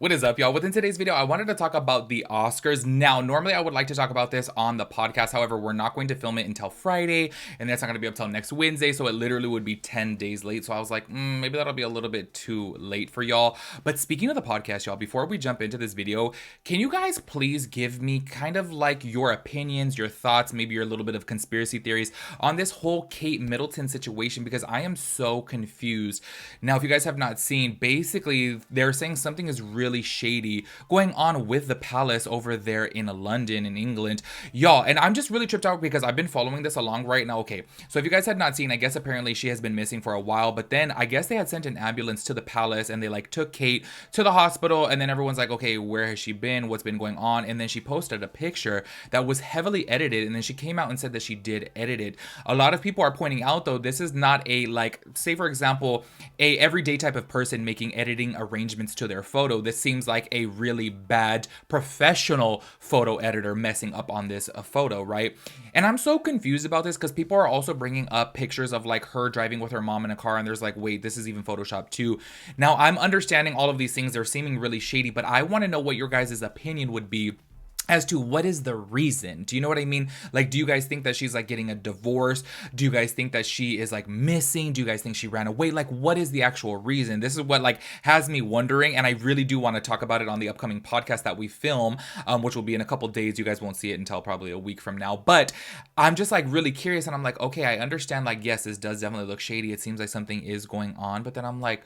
What is up, y'all? Within today's video, I wanted to talk about the Oscars. Now, normally I would like to talk about this on the podcast. However, we're not going to film it until Friday, and that's not going to be up until next Wednesday, so it literally would be 10 days late. So I was like, maybe that'll be a little bit too late for y'all. But speaking of the podcast, y'all, before we jump into this video, can you guys please give me kind of like your opinions, your thoughts, maybe your little bit of conspiracy theories on this whole Kate Middleton situation, because I am so confused. Now, if you guys have not seen, basically, they're saying something is really shady going on with the palace over there in London, in England, y'all. And I'm just really tripped out because I've been following this along right now. Okay, so if you guys had not seen, I guess apparently she has been missing for a while, but then I guess they had sent an ambulance to the palace and they like took Kate to the hospital, and then everyone's like, okay, where has she been, what's been going on? And then she posted a picture that was heavily edited, and then she came out and said that she did edit it. A lot of people are pointing out, though, this is not a, like, say for example, a everyday type of person making editing arrangements to their photo. This seems like a really bad professional photo editor messing up on this photo, right? And I'm so confused about this because people are also bringing up pictures of like her driving with her mom in a car, and there's like, wait, this is even Photoshop too. Now, I'm understanding all of these things, they're seeming really shady, but I want to know what your guys' opinion would be as to what is the reason. Do you know what I mean? Like, do you guys think that she's like getting a divorce? Do you guys think that she is like missing? Do you guys think she ran away? Like, what is the actual reason? This is what like has me wondering, and I really do want to talk about it on the upcoming podcast that we film, which will be in a couple days. You guys won't see it until probably a week from now, but I'm just like really curious, and I'm like, okay, I understand, like, yes, this does definitely look shady. It seems like something is going on, but then I'm like,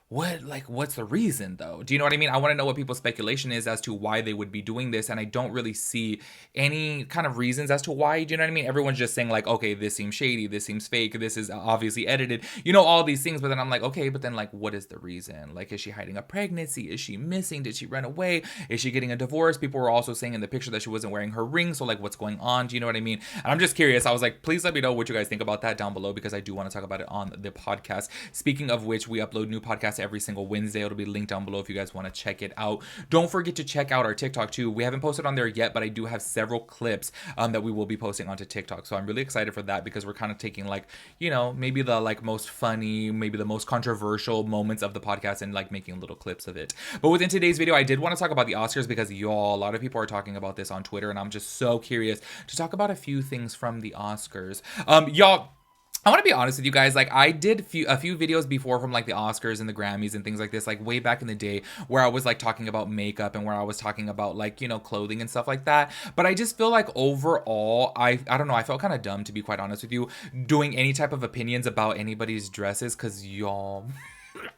what's the reason though? Do you know what I mean? I want to know what people's speculation is as to why they would be doing this, and I don't really see any kind of reasons as to why. Do you know what I mean? Everyone's just saying like, okay, this seems shady, this seems fake, this is obviously edited, you know, all these things. But then I'm like, okay, but then like, what is the reason? Like, is she hiding a pregnancy? Is she missing? Did she run away? Is she getting a divorce? People were also saying in the picture that she wasn't wearing her ring, so like, what's going on? Do you know what I mean? And I'm just curious. I was like, please let me know what you guys think about that down below, because I do want to talk about it on the podcast. Speaking of which, we upload new podcasts every single Wednesday. It'll be linked down below if you guys want to check it out. Don't forget to check out our TikTok too. We haven't posted on there yet, but I do have several clips that we will be posting onto TikTok. So I'm really excited for that, because we're kind of taking like, you know, maybe the like most funny, maybe the most controversial moments of the podcast and like making little clips of it. But within today's video, I did want to talk about the Oscars because y'all, a lot of people are talking about this on Twitter, and I'm just so curious to talk about a few things from the Oscars. Y'all, I want to be honest with you guys, like I did a few videos before from like the Oscars and the Grammys and things like this, like way back in the day, where I was like talking about makeup and where I was talking about like, you know, clothing and stuff like that. But I just feel like overall, I don't know, I felt kind of dumb, to be quite honest with you, doing any type of opinions about anybody's dresses, because y'all,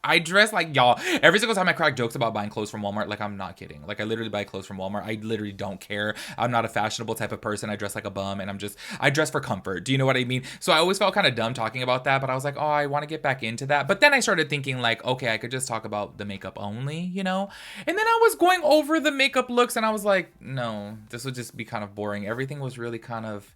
I dress like y'all. Every single time I crack jokes about buying clothes from Walmart, like I'm not kidding. Like I literally buy clothes from Walmart. I literally don't care. I'm not a fashionable type of person. I dress like a bum, and I dress for comfort. Do you know what I mean? So I always felt kind of dumb talking about that, but I was like, oh, I want to get back into that. But then I started thinking like, okay, I could just talk about the makeup only, you know? And then I was going over the makeup looks, and I was like, no, this would just be kind of boring. Everything was really kind of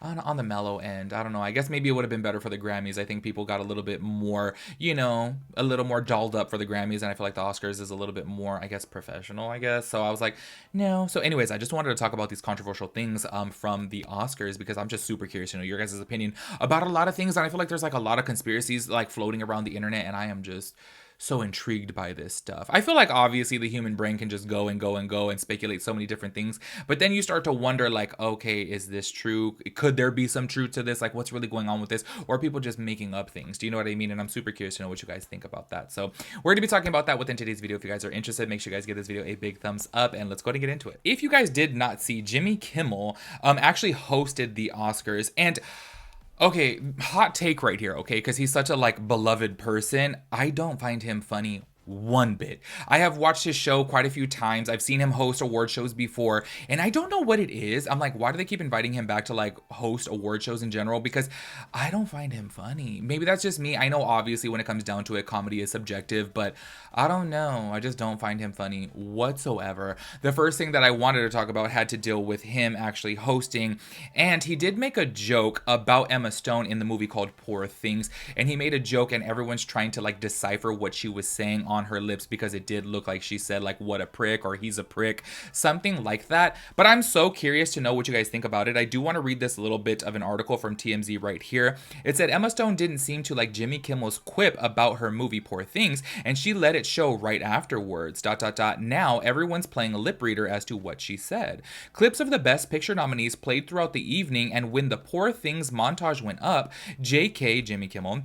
on the mellow end. I don't know. I guess maybe it would have been better for the Grammys. I think people got a little bit more, you know, a little more dolled up for the Grammys, and I feel like the Oscars is a little bit more, I guess, professional, I guess. So I was like, no. So anyways, I just wanted to talk about these controversial things from the Oscars, because I'm just super curious to know your guys' opinion about a lot of things, and I feel like there's like a lot of conspiracies like floating around the internet, and I am just so intrigued by this stuff. I feel like obviously the human brain can just go and go and go and speculate so many different things, but then you start to wonder like, okay, is this true? Could there be some truth to this? Like, what's really going on with this? Or are people just making up things? Do you know what I mean? And I'm super curious to know what you guys think about that. So we're gonna be talking about that within today's video. If you guys are interested, make sure you guys give this video a big thumbs up, and let's go ahead and get into it. If you guys did not see, Jimmy Kimmel actually hosted the Oscars, and okay, hot take right here, okay? Because he's such a like beloved person. I don't find him funny one bit. I have watched his show quite a few times. I've seen him host award shows before, and I don't know what it is. I'm like, why do they keep inviting him back to like host award shows in general? Because I don't find him funny. Maybe that's just me. I know obviously when it comes down to it, comedy is subjective, but I don't know. I just don't find him funny whatsoever. The first thing that I wanted to talk about had to deal with him actually hosting, and he did make a joke about Emma Stone in the movie called Poor Things, and he made a joke, and everyone's trying to like decipher what she was saying on her lips because it did look like she said like what a prick or he's a prick, something like that. But I'm so curious to know what you guys think about it. I do want to read this little bit of an article from TMZ right here. It said Emma Stone didn't seem to like Jimmy Kimmel's quip about her movie Poor Things, and she let it show right afterwards. ... Now everyone's playing a lip reader as to what she said. Clips of the Best Picture nominees played throughout the evening, and when the Poor Things montage went up, JK, Jimmy Kimmel,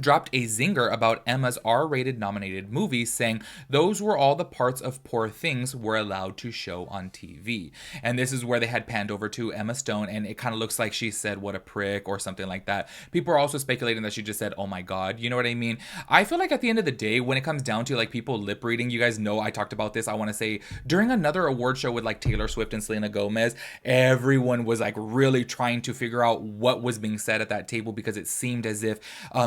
dropped a zinger about Emma's R-rated nominated movies, saying those were all the parts of Poor Things were allowed to show on TV. And this is where they had panned over to Emma Stone, and it kind of looks like she said what a prick or something like that. People are also speculating that she just said oh my god, you know what I mean? I feel like at the end of the day, when it comes down to like people lip reading, you guys know I talked about this, I want to say during another award show with like Taylor Swift and Selena Gomez, everyone was like really trying to figure out what was being said at that table, because it seemed as if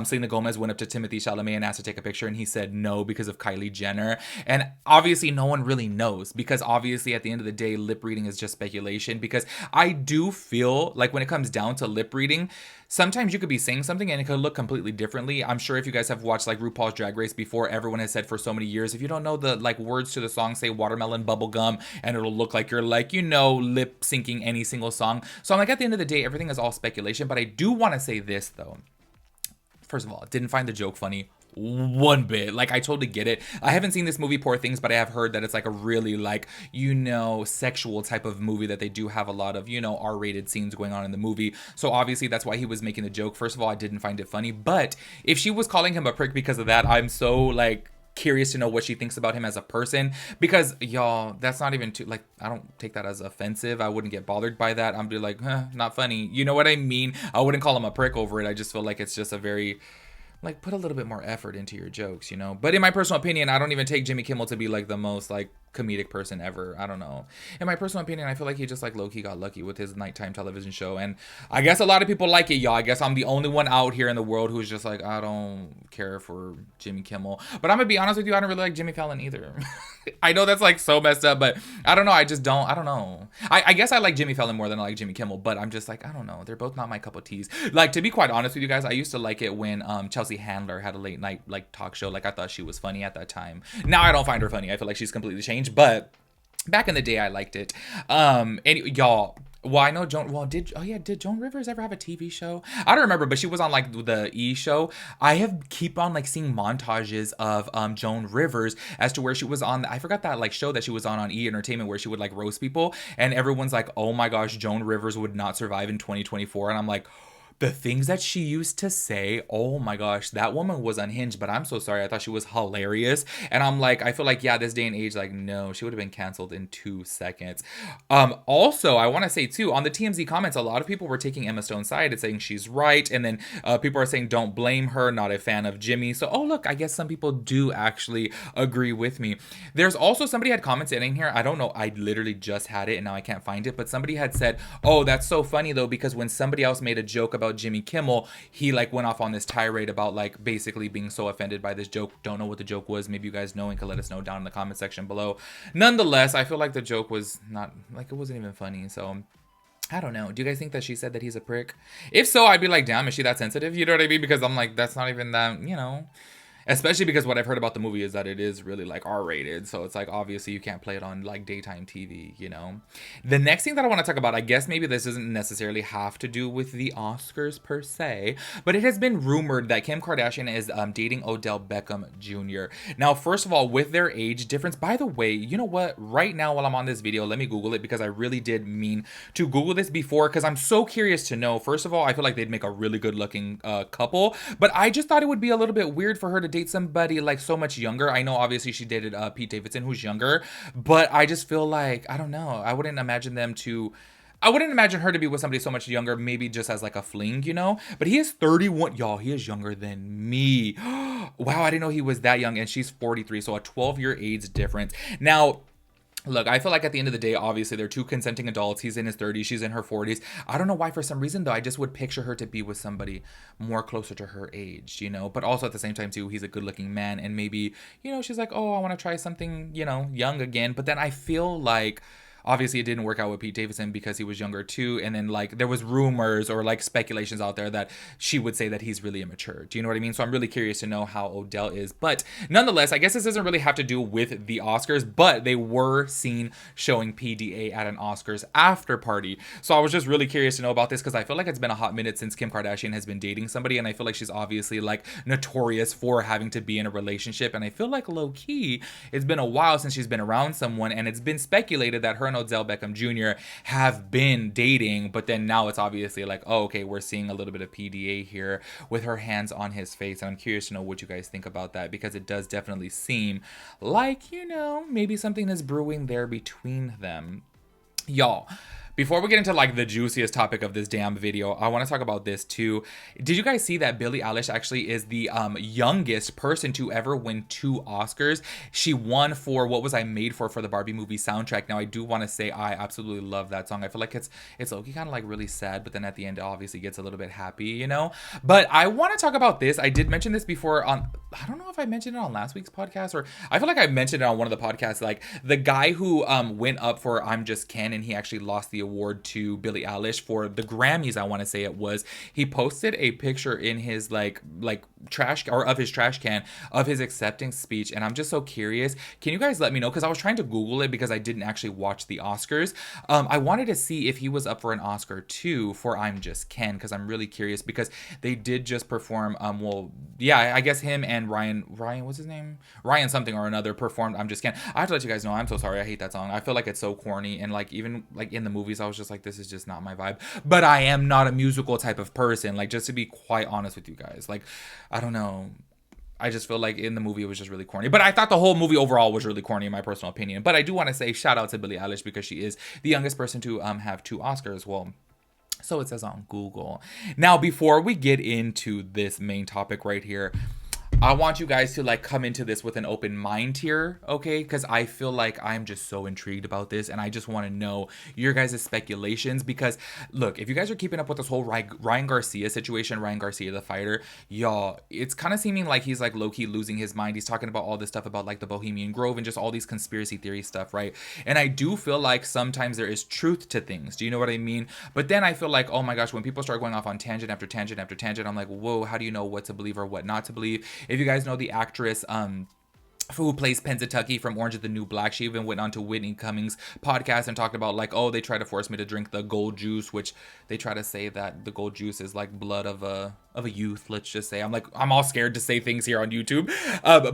Selena Gomez went up to Timothée Chalamet and asked to take a picture, and he said no because of Kylie Jenner. And obviously no one really knows, because obviously at the end of the day, lip reading is just speculation. Because I do feel like when it comes down to lip reading, sometimes you could be saying something and it could look completely differently. I'm sure if you guys have watched like RuPaul's Drag Race before, everyone has said for so many years, if you don't know the like words to the song, say watermelon bubblegum, and it'll look like you're like, you know, lip syncing any single song. So I'm like, at the end of the day, everything is all speculation. But I do want to say this though. First of all, didn't find the joke funny one bit. Like, I totally get it. I haven't seen this movie Poor Things, but I have heard that it's like a really like, you know, sexual type of movie, that they do have a lot of, you know, R-rated scenes going on in the movie. So obviously that's why he was making the joke. First of all, I didn't find it funny, but if she was calling him a prick because of that, I'm so like curious to know what she thinks about him as a person, because y'all, that's not even too like, I don't take that as offensive. I wouldn't get bothered by that. I'm be like, not funny, you know what I mean? I wouldn't call him a prick over it. I just feel like it's just a very like, put a little bit more effort into your jokes, you know? But in my personal opinion, I don't even take Jimmy Kimmel to be like the most like comedic person ever. I don't know. In my personal opinion, I feel like he just like low-key got lucky with his nighttime television show, and I guess a lot of people like it, y'all. I guess I'm the only one out here in the world who's just like, I don't care for Jimmy Kimmel. But I'm gonna be honest with you, I don't really like Jimmy Fallon either. I know that's like so messed up, but I don't know. I just don't. I don't know. I guess I like Jimmy Fallon more than I like Jimmy Kimmel, but I'm just like, I don't know. They're both not my cup of teas. Like, to be quite honest with you guys, I used to like it when Chelsea Handler had a late night like talk show. Like, I thought she was funny at that time. Now I don't find her funny. I feel like she's completely changed, but back in the day I liked it. And y'all, well, I know did Joan Rivers ever have a TV show? I don't remember, but she was on like the E! Show. I have keep on like seeing montages of Joan Rivers as to where she was on. I forgot that like show that she was on E! Entertainment, where she would like roast people, and everyone's like, oh my gosh, Joan Rivers would not survive in 2024. And I'm like, the things that she used to say, oh my gosh, that woman was unhinged. But I'm so sorry, I thought she was hilarious. And I'm like, I feel like, yeah, this day and age, like, no, she would have been canceled in 2 seconds. Also, I want to say too, on the TMZ comments, a lot of people were taking Emma Stone's side and saying she's right, and then people are saying don't blame her, not a fan of Jimmy. So, oh look, I guess some people do actually agree with me. There's also somebody had commented in here, I don't know, I literally just had it and now I can't find it, but somebody had said, oh, that's so funny though, because when somebody else made a joke about Jimmy Kimmel, he like went off on this tirade about like basically being so offended by this joke. Don't know what the joke was. Maybe you guys know and can let us know down in the comment section below. Nonetheless, I feel like the joke was not, like, it wasn't even funny. So I don't know. Do you guys think that she said that he's a prick? If so, I'd be like, damn, is she that sensitive? You know what I mean? Because I'm like, that's not even that, you know. Especially because what I've heard about the movie is that it is really like R-rated. So it's like, obviously you can't play it on like daytime TV, you know. The next thing that I want to talk about, I guess maybe this doesn't necessarily have to do with the Oscars per se, but it has been rumored that Kim Kardashian is dating Odell Beckham Jr. Now, first of all, with their age difference, by the way, you know what? Right now while I'm on this video, let me Google it, because I really did mean to Google this before, because I'm so curious to know. First of all, I feel like they'd make a really good looking couple, but I just thought it would be a little bit weird for her to date somebody like so much younger. I know obviously she dated Pete Davidson, who's younger, but I just feel like, I don't know, I wouldn't imagine her to be with somebody so much younger, maybe just as like a fling, you know. But he is 31, y'all. He is younger than me. Wow, I didn't know he was that young, and she's 43, so a 12-year age difference. Now, look, I feel like at the end of the day, obviously, they're two consenting adults. He's in his 30s, she's in her 40s. I don't know why, for some reason, though, I just would picture her to be with somebody more closer to her age, you know? But also at the same time, too, he's a good-looking man, and maybe, you know, she's like, oh, I want to try something, you know, young again. But then I feel like obviously it didn't work out with Pete Davidson because he was younger too. And then like there was rumors or like speculations out there that she would say that he's really immature. Do you know what I mean? So I'm really curious to know how Odell is. But nonetheless, I guess this doesn't really have to do with the Oscars, but they were seen showing PDA at an Oscars after party. So I was just really curious to know about this because I feel like it's been a hot minute since Kim Kardashian has been dating somebody, and I feel like she's obviously like notorious for having to be in a relationship. And I feel like low key, it's been a while since she's been around someone, and it's been speculated that her and Odell Beckham Jr. have been dating, but then now it's obviously like, oh, okay, we're seeing a little bit of PDA here with her hands on his face. And I'm curious to know what you guys think about that, because it does definitely seem like, you know, maybe something is brewing there between them. Y'all, before we get into like the juiciest topic of this damn video, I want to talk about this too. Did you guys see that Billie Eilish actually is the youngest person to ever win 2 Oscars? She won for What Was I Made For the Barbie movie soundtrack. Now I do want to say I absolutely love that song. I feel like it's okay, kind of like really sad, but then at the end it obviously gets a little bit happy, you know? But I want to talk about this. I did mention this before on, I don't know if I mentioned it on last week's podcast, or I feel like I mentioned it on one of the podcasts. Like the guy who went up for I'm Just Ken, and he actually lost the award to Billie Eilish for the Grammys, I want to say it was. He posted a picture in his like trash, or of his trash can, of his acceptance speech, and I'm just so curious. Can you guys let me know, because I was trying to Google it because I didn't actually watch the Oscars. I wanted to see if he was up for an Oscar too for I'm Just Ken, because I'm really curious, because they did just perform well, yeah, I guess him and Ryan, what's his name? Ryan something or another performed I'm Just Ken. I have to let you guys know, I'm so sorry, I hate that song. I feel like it's so corny, and like even like in the movies I was just like, this is just not my vibe. But I am not a musical type of person, like, just to be quite honest with you guys. Like, I don't know, I just feel like in the movie it was just really corny. But I thought the whole movie overall was really corny in my personal opinion. But I do want to say shout out to Billie Eilish, because she is the youngest person to have 2 Oscars. Well, so it says on Google. Now, before we get into this main topic right here, I want you guys to like come into this with an open mind here, okay? Because I feel like I'm just so intrigued about this, and I just want to know your guys' speculations. Because look, if you guys are keeping up with this whole Ryan Garcia situation, Ryan Garcia the fighter, y'all, it's kind of seeming like he's like low-key losing his mind. He's talking about all this stuff about like the Bohemian Grove and just all these conspiracy theory stuff, right? And I do feel like sometimes there is truth to things. Do you know what I mean? But then I feel like, oh my gosh, when people start going off on tangent after tangent after tangent, I'm like, whoa, how do you know what to believe or what not to believe? If you guys know the actress who plays Pennsatucky from Orange is the New Black, she even went on to Whitney Cummings' podcast and talked about like, oh, they try to force me to drink the gold juice, which they try to say that the gold juice is like blood of a youth, let's just say. I'm like, I'm all scared to say things here on YouTube.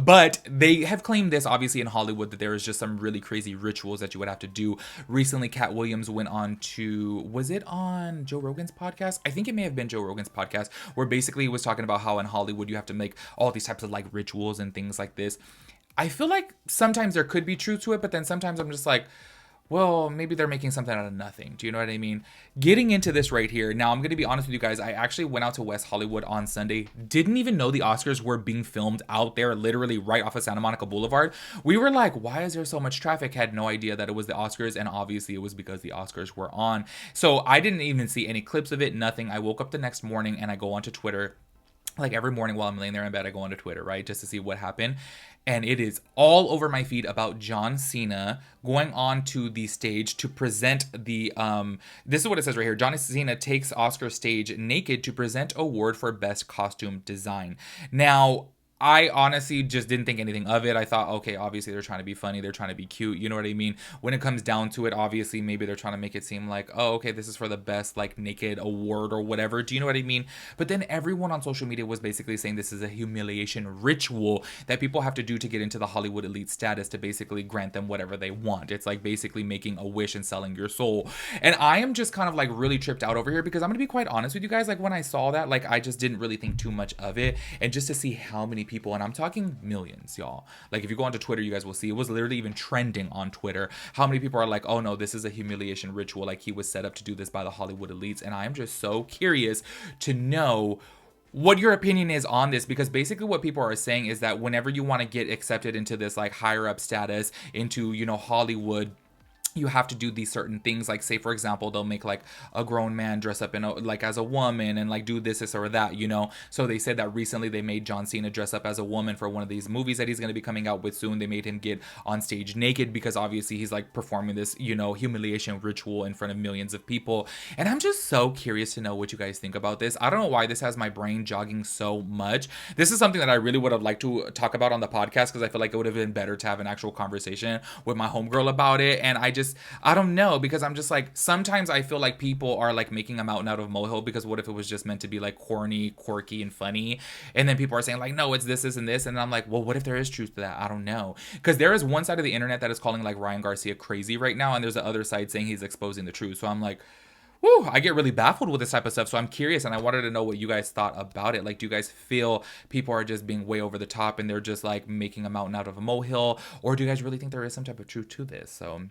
But they have claimed this obviously in Hollywood, that there is just some really crazy rituals that you would have to do. Recently, Cat Williams went on to, was it on Joe Rogan's podcast? I think it may have been Joe Rogan's podcast, where basically he was talking about how in Hollywood you have to make all these types of like rituals and things like this. I feel like sometimes there could be truth to it, but then sometimes I'm just like, well, maybe they're making something out of nothing. Do you know what I mean? Getting into this right here. Now, I'm going to be honest with you guys. I actually went out to West Hollywood on Sunday. Didn't even know the Oscars were being filmed out there, literally right off of Santa Monica Boulevard. We were like, why is there so much traffic? Had no idea that it was the Oscars. And obviously it was because the Oscars were on. So I didn't even see any clips of it, nothing. I woke up the next morning and I go onto Twitter. Like every morning while I'm laying there in bed, I go onto Twitter, right? Just to see what happened. And it is all over my feed about John Cena going on to the stage to present the, this is what it says right here. John Cena takes Oscar stage naked to present award for best costume design. Now, I honestly just didn't think anything of it. I thought, okay, obviously they're trying to be funny. They're trying to be cute. You know what I mean? When it comes down to it, obviously maybe they're trying to make it seem like, oh, okay, this is for the best like naked award or whatever. Do you know what I mean? But then everyone on social media was basically saying this is a humiliation ritual that people have to do to get into the Hollywood elite status to basically grant them whatever they want. It's like basically making a wish and selling your soul. And I am just kind of like really tripped out over here, because I'm going to be quite honest with you guys. Like when I saw that, like I just didn't really think too much of it. And just to see how many people, and I'm talking millions, y'all. Like if you go onto Twitter, you guys will see it was literally even trending on Twitter. How many people are like, oh no, this is a humiliation ritual. Like he was set up to do this by the Hollywood elites. And I am just so curious to know what your opinion is on this, because basically what people are saying is that whenever you want to get accepted into this like higher up status into, you know, Hollywood, you have to do these certain things, like say for example they'll make like a grown man dress up in a, like as a woman and like do this or that, you know. So they said that recently they made John Cena dress up as a woman for one of these movies that he's going to be coming out with soon. They made him get on stage naked because obviously he's like performing this, you know, humiliation ritual in front of millions of people. And I'm just so curious to know what you guys think about this. I don't know why this has my brain jogging so much. This is something that I really would have liked to talk about on the podcast because I feel like it would have been better to have an actual conversation with my homegirl about it. And I don't know, because I'm just like, sometimes I feel like people are like making a mountain out of a molehill, because what if it was just meant to be like corny, quirky, and funny? And then people are saying like, no, it's this and this. And I'm like, well, what if there is truth to that? I don't know. Because there is one side of the internet that is calling like Ryan Garcia crazy right now, and there's the other side saying he's exposing the truth. So I'm like, whew, I get really baffled with this type of stuff. So I'm curious, and I wanted to know what you guys thought about it. Like, do you guys feel people are just being way over the top and they're just like making a mountain out of a molehill? Or do you guys really think there is some type of truth to this? So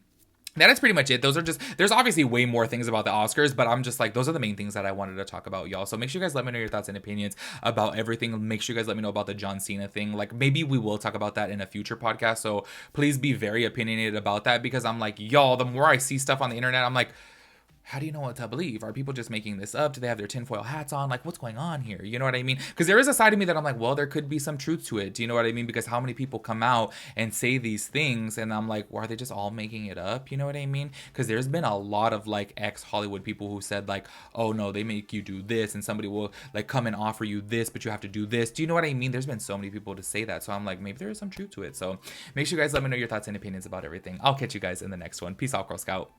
that is pretty much it. Those are just, there's obviously way more things about the Oscars, but I'm just like, those are the main things that I wanted to talk about, y'all. So make sure you guys let me know your thoughts and opinions about everything. Make sure you guys let me know about the John Cena thing. Like, maybe we will talk about that in a future podcast. So please be very opinionated about that, because I'm like, y'all, the more I see stuff on the internet, I'm like, how do you know what to believe? Are people just making this up? Do they have their tinfoil hats on? Like, what's going on here? You know what I mean? Because there is a side of me that I'm like, well, there could be some truth to it. Do you know what I mean? Because how many people come out and say these things, and I'm like, well, are they just all making it up? You know what I mean? Because there's been a lot of like ex-Hollywood people who said like, oh no, they make you do this, and somebody will like come and offer you this, but you have to do this. Do you know what I mean? There's been so many people to say that. So I'm like, maybe there is some truth to it. So make sure you guys let me know your thoughts and opinions about everything. I'll catch you guys in the next one. Peace out, Girl Scout.